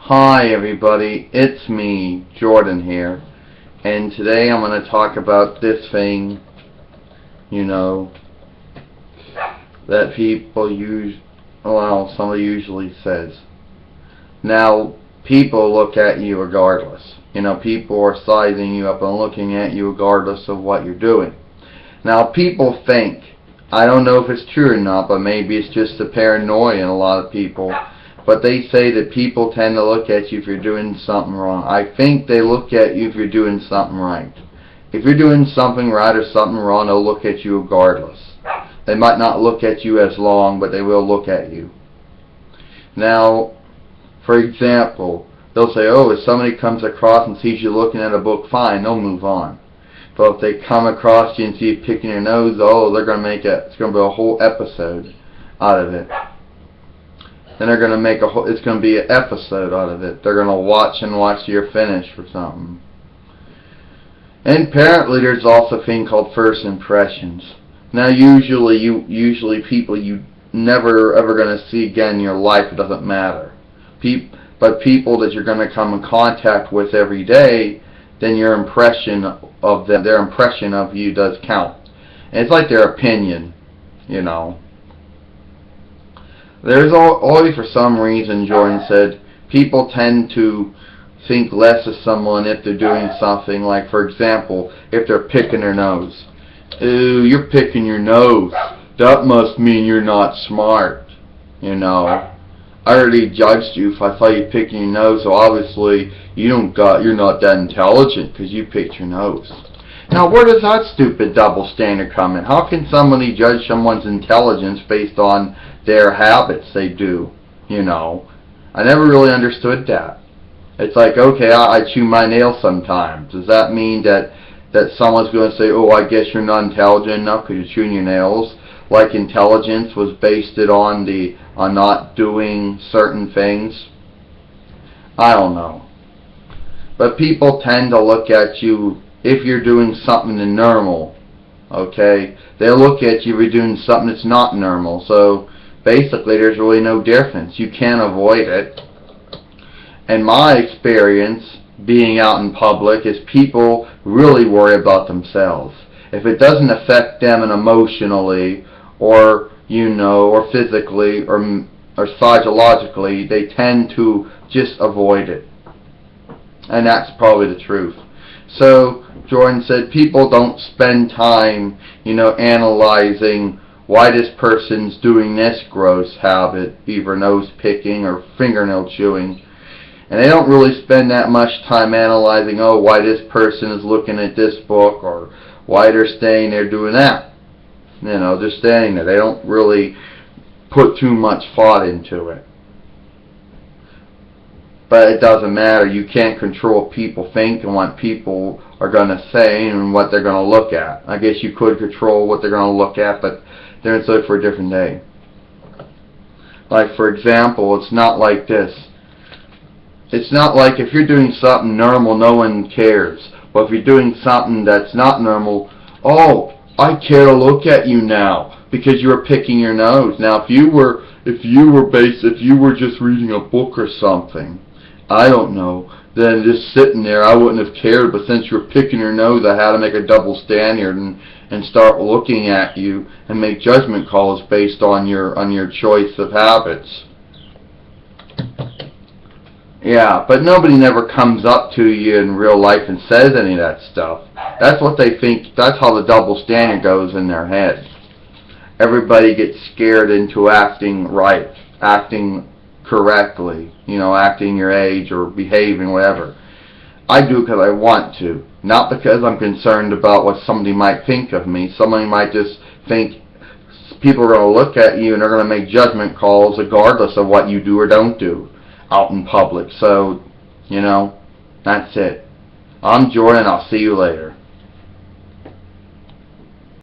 Hi everybody, it's me, Jordan here, and today I'm going to talk about this thing, that people somebody usually says. Now, people look at you regardless. People are sizing you up and looking at you regardless of what you're doing. Now, people think, I don't know if it's true or not, but maybe it's just the paranoia in a lot of people, but they say that people tend to look at you if you're doing something wrong. I think they look at you if you're doing something right. If you're doing something right or something wrong, they'll look at you regardless. They might not look at you as long, but they will look at you. Now, for example, they'll say, oh, if somebody comes across and sees you looking at a book, fine, they'll move on. But if they come across you and see you picking your nose, they're going to it's going to be a whole episode out of it. Then they're going to it's going to be an episode out of it. They're going to watch you're finished or something. And apparently there's also a thing called first impressions. Now usually people you never ever going to see again in your life, it doesn't matter. But people that you're going to come in contact with every day, then their impression of you does count. And it's like their opinion, There's always, for some reason, Jordan said, people tend to think less of someone if they're doing something like, for example, if they're picking their nose. Ooh, you're picking your nose. That must mean you're not smart. I already judged you if I saw you picking your nose, so obviously you're not that intelligent because you picked your nose. Now, where does that stupid double standard come in? How can somebody judge someone's intelligence based on their habits they do? I never really understood that. It's like, okay, I chew my nails sometimes. Does that mean that someone's going to say, oh, I guess you're not intelligent enough because you're chewing your nails? Like intelligence was based on not doing certain things? I don't know. But people tend to look at you if you're doing something normal, okay? They'll look at you if you're doing something that's not normal. So basically there's really no difference. You can't avoid it. And my experience being out in public is people really worry about themselves. If it doesn't affect them emotionally or or physically or psychologically, they tend to just avoid it. And that's probably the truth. So Jordan said people don't spend time, analyzing why this person's doing this gross habit, either nose picking or fingernail chewing. And they don't really spend that much time analyzing, why this person is looking at this book or why they're staying there doing that. They're staying there. They don't really put too much thought into it. But it doesn't matter. You can't control what people think and what people are going to say and what they're going to look at. I guess you could control what they're going to look at, but they're going to look for a different day. Like, for example, it's not like this. It's not like if you're doing something normal, no one cares. But if you're doing something that's not normal, I care to look at you now because you're picking your nose. Now, if you were just reading a book or something, I don't know, then just sitting there, I wouldn't have cared. But since you're picking your nose, I had to make a double standard and start looking at you and make judgment calls based on your choice of habits. Yeah, but nobody never comes up to you in real life and says any of that stuff. That's what they think. That's how the double standard goes in their head. Everybody gets scared into acting right, acting correctly, acting your age or behaving, whatever. I do because I want to, not because I'm concerned about what somebody might think of me. Somebody might just think people are going to look at you and they're going to make judgment calls regardless of what you do or don't do out in public. So, that's it. I'm Jordan. I'll see you later.